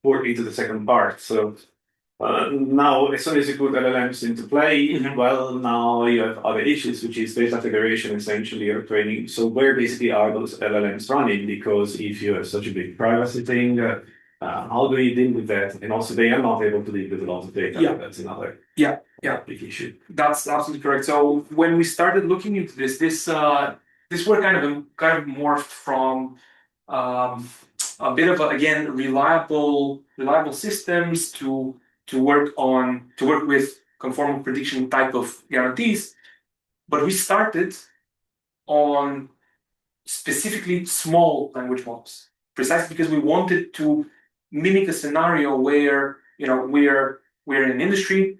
S3: work into the second part. So now, as soon as you put LLMs into play, well, now you have other issues, which is data federation, essentially, or training. So where basically are those LLMs running? Because if you have such a big privacy thing, how do you deal with that? And also, they are not able to deal with a lot of data.
S2: Yeah.
S3: That's another big issue.
S2: That's absolutely correct. So when we started looking into this work kind of morphed from a bit of again reliable systems to work with conformal prediction type of guarantees, but we started on specifically small language models, precisely because we wanted to mimic a scenario where we're in an industry.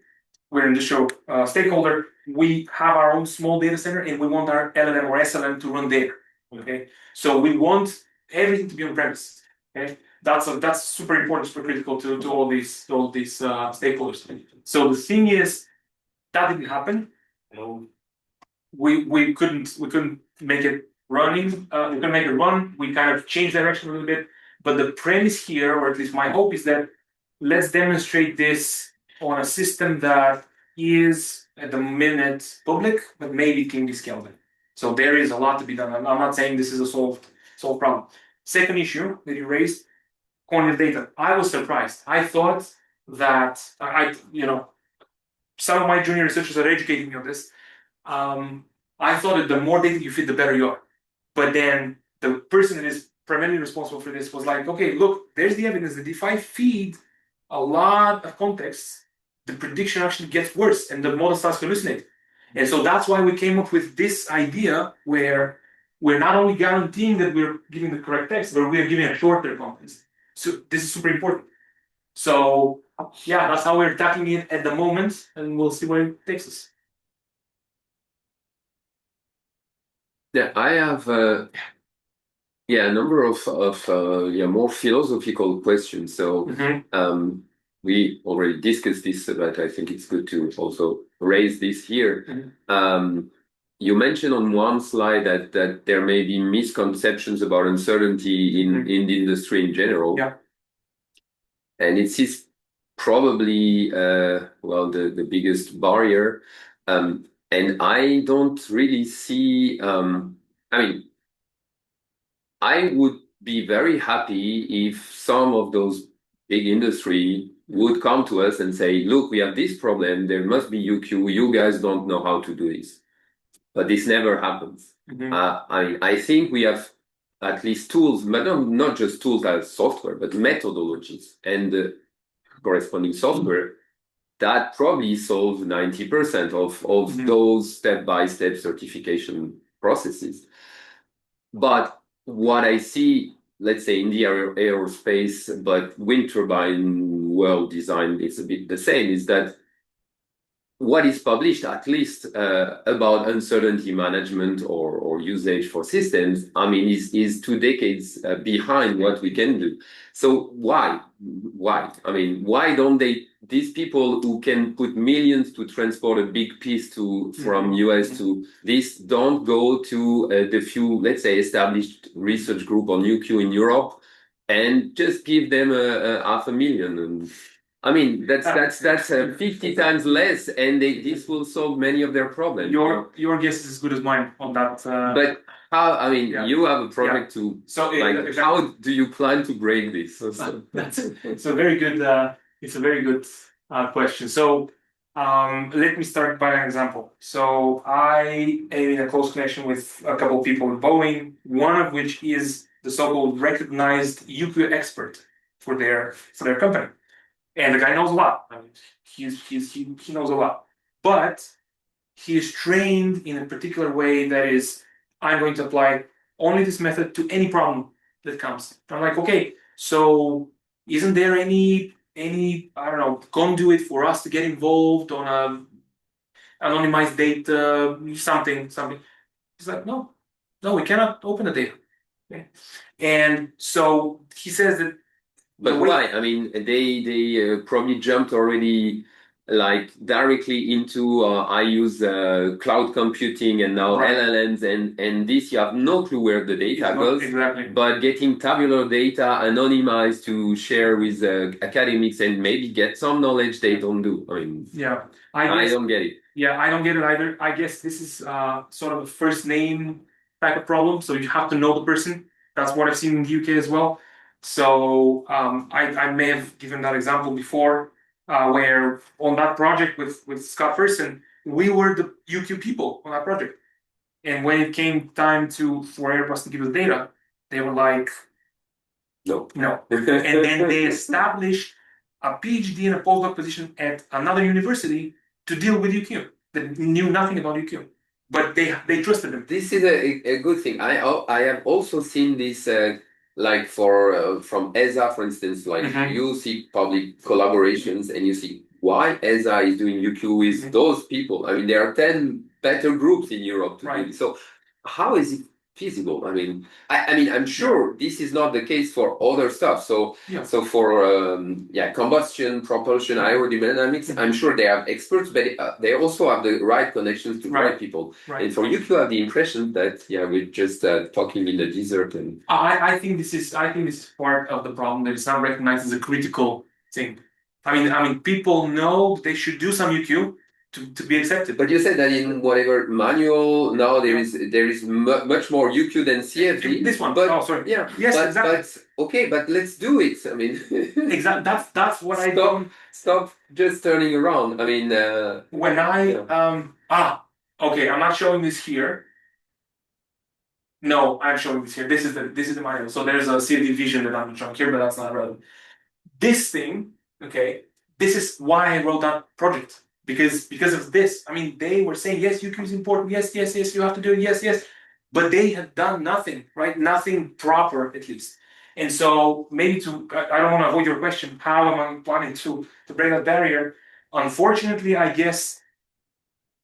S2: We're an industrial stakeholder. We have our own small data center, and we want our LLM or SLM to run there. Okay, so we want everything to be on premise. Okay, that's super important, super critical to all these stakeholders. So the thing is, that didn't happen. We couldn't make it running. We couldn't make it run. We kind of changed direction a little bit. But the premise here, or at least my hope, is that let's demonstrate this on a system that is at the minute public, but maybe it can be scaled. So there is a lot to be done. I'm not saying this is a solved problem. Second issue that you raised, quantitative data. I was surprised. I thought that some of my junior researchers are educating me on this. I thought that the more data you feed, the better you are. But then the person that is primarily responsible for this was like, okay, look, there's the evidence that if I feed a lot of context, the prediction actually gets worse and the model starts to hallucinate. And so that's why we came up with this idea where we're not only guaranteeing that we're giving the correct text, but we're giving a shorter context. So this is super important. So yeah, that's how we're tackling it at the moment, and we'll see where it takes us.
S1: Yeah, I have a number of more philosophical questions. So we already discussed this, but I think it's good to also raise this here. You mentioned on one slide that there may be misconceptions about uncertainty in the industry in general.
S2: Yeah.
S1: And it is probably the biggest barrier. And I don't really see. I would be very happy if some of those big industry would come to us and say, look, we have this problem. There must be UQ. You guys don't know how to do this. But this never happens. I think we have at least tools, but not just tools as software, but methodologies and the corresponding software that probably solves 90% of those step-by-step certification processes. But what I see, let's say in the aerospace, but wind turbine world design, it's a bit the same, is that what is published, at least about uncertainty management or usage for systems, is 2 decades behind what we can do. So why? Why don't these people who can put millions to transport a big piece from US to this don't go to the few, let's say, established research group on UQ in Europe and just give them a $500,000? That's 50 times less, and this will solve many of their problems.
S2: Your guess is as good as mine on that.
S1: But how? You have a project to. So how do you plan to break this?
S2: It's a very good. It's a very good question. So let me start by an example. So I am in a close connection with a couple of people at Boeing. One of which is the so-called recognized UQ expert for their company. And the guy knows a lot. He knows a lot. But he is trained in a particular way that is, I'm going to apply only this method to any problem that comes. I'm like, okay, so isn't there any conduit for us to get involved on anonymized data, something? He's like, no, we cannot open the data. Okay. And so he says that.
S1: But why? They probably jumped already like directly into I use cloud computing and now
S2: Right.
S1: LLMs and this, you have no clue where the data goes.
S2: Exactly.
S1: But getting tabular data anonymized to share with academics and maybe get some knowledge they don't do. I mean,
S2: Yeah,
S1: I don't get it.
S2: Yeah, I don't get it either. I guess this is sort of a first name type of problem. So you have to know the person. That's what I've seen in the UK as well. So I may have given that example before, where on that project with Scott Person, we were the UQ people on that project. And when it came time for Airbus to give us data, they were like,
S1: No.
S2: no. And then they established a PhD and a postdoc position at another university to deal with UQ that knew nothing about UQ, but they trusted them.
S1: This is a good thing. I have also seen this like for from ESA, for instance, like you see public collaborations and you see why ESA is doing UQ with those people. I mean, there are 10 better groups in Europe to do this. So how is it feasible? I mean, I'm sure this is not the case for other stuff. So for combustion, propulsion, aerodynamics, I'm sure they have experts, but they also have the right connections to right people. And for you to have the impression that we're just talking in the desert. And
S2: I think this is part of the problem, that it's not recognized as a critical thing. I mean, people know they should do some UQ to be accepted.
S1: But you said that in whatever manual now there is much more UQ than CFD.
S2: This one.
S1: But,
S2: sorry.
S1: Yeah.
S2: Yes,
S1: but,
S2: exactly.
S1: But okay, but let's do it. I mean.
S2: Exactly. That's what I don't.
S1: Stop just turning around. I mean.
S2: When I okay, I'm not showing this here. No, I'm showing this here. This is the manual. So there's a CFD vision that I'm showing here, but that's not relevant. This thing, okay, this is why I wrote that project. Because of this. I mean, they were saying, yes, UQ is important. Yes, you have to do it. Yes. But they had done nothing, right? Nothing proper, at least. And so maybe I don't want to avoid your question, how am I planning to break that barrier? Unfortunately, I guess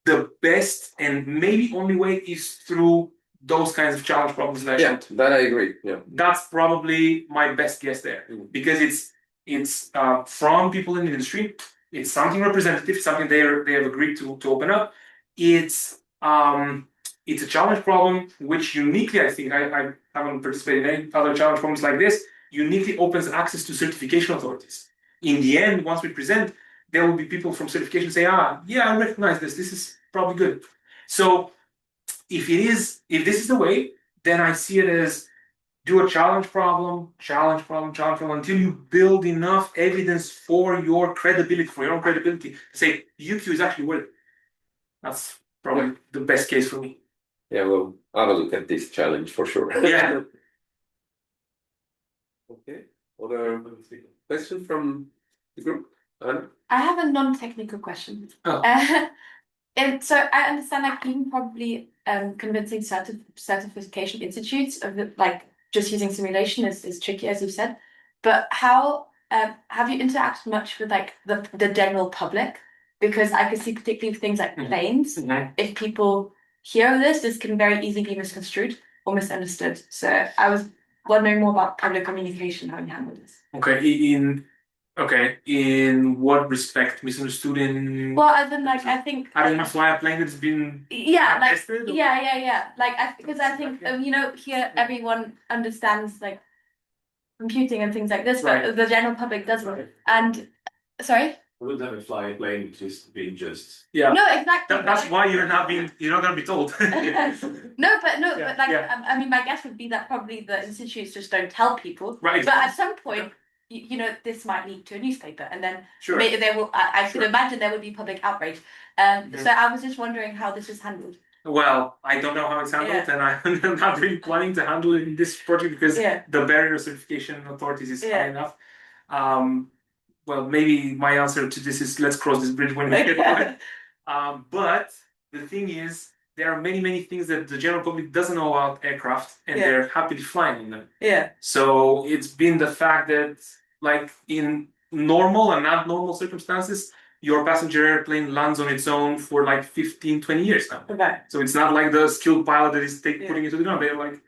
S2: the best and maybe only way is through those kinds of challenge problems that I showed.
S1: That I agree. Yeah.
S2: That's probably my best guess there. Because it's from people in the industry. It's something representative, something they have agreed to open up. It's a challenge problem which uniquely, I think, I haven't participated in any other challenge problems like this, uniquely opens access to certification authorities. In the end, once we present, there will be people from certification say, I recognize this is probably good. So if this is the way, then I see it as do a challenge problem until you build enough evidence for your own credibility to say UQ is actually worth it. That's probably the best case for me.
S1: Yeah, well, have a look at this challenge for sure.
S2: Yeah.
S1: Okay. Other question from the group? Anna?
S4: I have a non-technical question. And so I understand like even probably convincing certification institutes of just using simulation is tricky, as you said. But how have you interacted much with like the general public? Because I could see particularly with things like planes, if people hear this can very easily be misconstrued or misunderstood. So I was wondering more about public communication, how you handle this.
S2: Okay, in what respect misunderstood in?
S4: Well, as in like I think
S2: I don't want to fly a plane that's been
S4: tested. Like because I think here everyone understands like computing and things like this, but the general public doesn't. And sorry.
S3: We wouldn't have a fly a plane just being just.
S2: Yeah.
S4: No, exactly.
S2: That's why you're not going to be told.
S4: But I mean, my guess would be that probably the institutes just don't tell people.
S2: Right.
S4: But at some point, this might lead to a newspaper, and then
S2: maybe
S4: there will. I could imagine there would be public outrage. So I was just wondering how this is handled.
S2: Well, I don't know how it's handled, and I'm not really planning to handle it in this project because the barrier of certification authorities is high enough. Well, maybe my answer to this is let's cross this bridge when we get there. But the thing is, there are many things that the general public doesn't know about aircraft, and they're happily flying in them.
S4: Yeah.
S2: So it's been the fact that, like in normal and not normal circumstances, your passenger airplane lands on its own for like 15-20 years now.
S4: Okay.
S2: So it's not like the skilled pilot that is putting it to the ground. They're like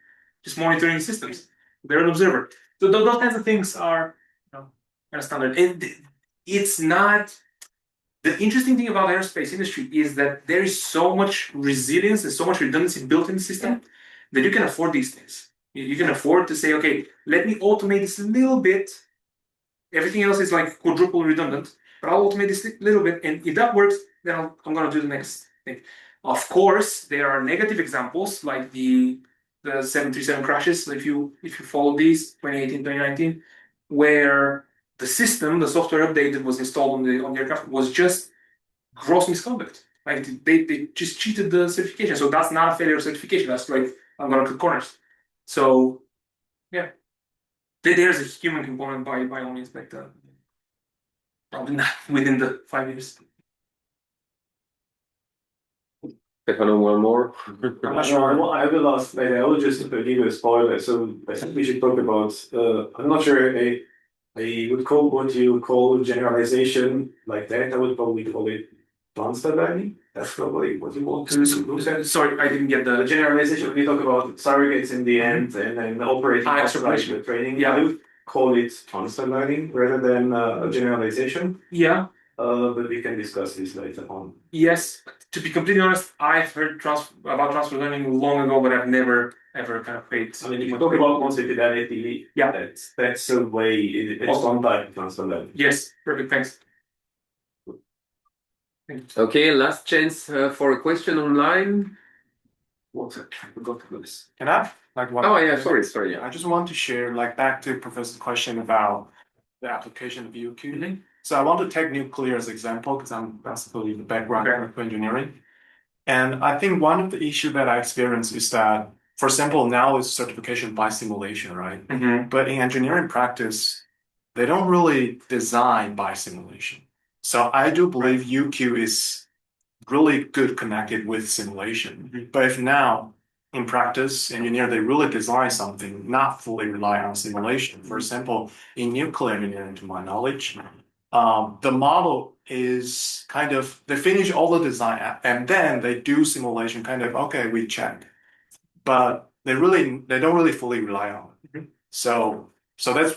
S2: just monitoring systems. They're an observer. So those kinds of things are kind of standard. And it's not The interesting thing about aerospace industry is that there is so much resilience and so much redundancy built in the system that you can afford these things. You can afford to say, okay, let me automate this a little bit. Everything else is like quadruple redundant, but I'll automate this little bit, and if that works, then I'm going to do the next thing. Of course, there are negative examples like the 737 crashes. If you follow these 2018, 2019, where the system, the software update that was installed on the aircraft was just gross misconduct. Like they just cheated the certification. So that's not a failure of certification. That's like I'm going to cut corners. So yeah, there's a human component by all means, but probably not within the 5 years.
S1: Stefano, one more.
S3: I'm not sure. I will ask. I will just give you a spoiler. So I think we should talk about. I'm not sure. I would call what you call generalization like that. I would probably call it transfer learning. That's probably what you want to.
S2: Sorry, I didn't get the
S3: generalization. We talk about surrogates in the end and then operating extrapolation training.
S2: Yeah,
S3: I would call it transfer learning rather than generalization.
S2: Yeah.
S3: But we can discuss this later on.
S2: Yes, to be completely honest, I've heard about transfer learning long ago, but I've never ever kind of paid.
S3: I mean, if you talk about non-fidelity,
S2: yeah,
S3: that's a way. It's one type of transfer learning.
S2: Yes, perfect. Thanks.
S1: Okay, last chance for a question online.
S2: What's it? I forgot to do this.
S5: Can I? Like what?
S1: Oh yeah, sorry. Yeah.
S5: I just want to share, like, back to Professor's question about the application of UQ. So I want to take nuclear as example because I'm basically the background of engineering. And I think one of the issues that I experience is that, for example, now is certification by simulation, right? But in engineering practice, they don't really design by simulation. So I do believe UQ is really good connected with simulation. But if now in practice, engineer, they really design something, not fully rely on simulation. For example, in nuclear engineering, to my knowledge, the model is kind of, they finish all the design and then they do simulation kind of, okay, we check. But they don't really fully rely on it. So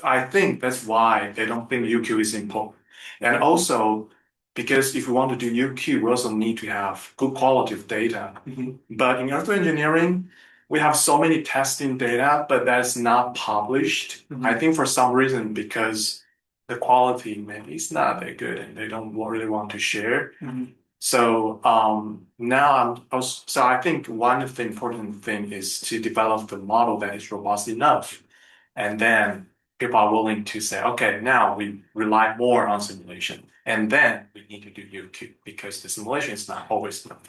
S5: I think that's why they don't think UQ is important. And also, because if we want to do UQ, we also need to have good quality of data. But in earthquake engineering, we have so many testing data, but that's not published. I think for some reason, because the quality maybe is not that good and they don't really want to share. So now so I think one of the important thing is to develop the model that is robust enough. And then people are willing to say, okay, now we rely more on simulation. And then we need to do UQ because the simulation is not always enough.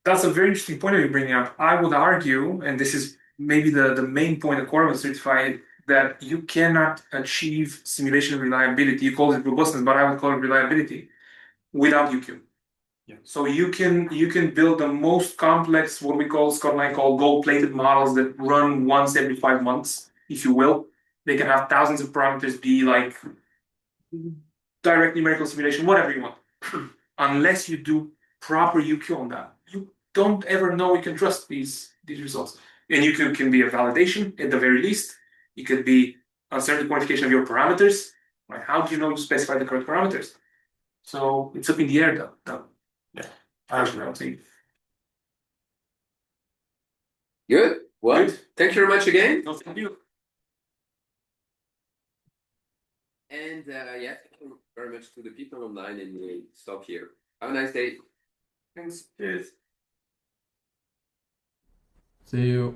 S2: That's a very interesting point that you bring up. I would argue, and this is maybe the main point of core certified, that you cannot achieve simulation reliability. You call it robustness, but I would call it reliability without UQ.
S5: Yeah.
S2: So you can build the most complex, what we call, Scott and I call gold-plated models that run once every 5 months, if you will. They can have thousands of parameters, be like direct numerical simulation, whatever you want. Unless you do proper UQ on that, you don't ever know you can trust these results. And UQ can be a validation at the very least. It could be uncertainty quantification of your parameters. Like, how do you know to specify the correct parameters? So it's up in the air, though.
S5: Yeah,
S2: I would say.
S1: Good. Well, thank you very much again.
S2: No, thank you.
S1: And yeah, thank you very much to the people online, and we'll stop here. Have a nice day.
S2: Thanks. Cheers.
S6: See you.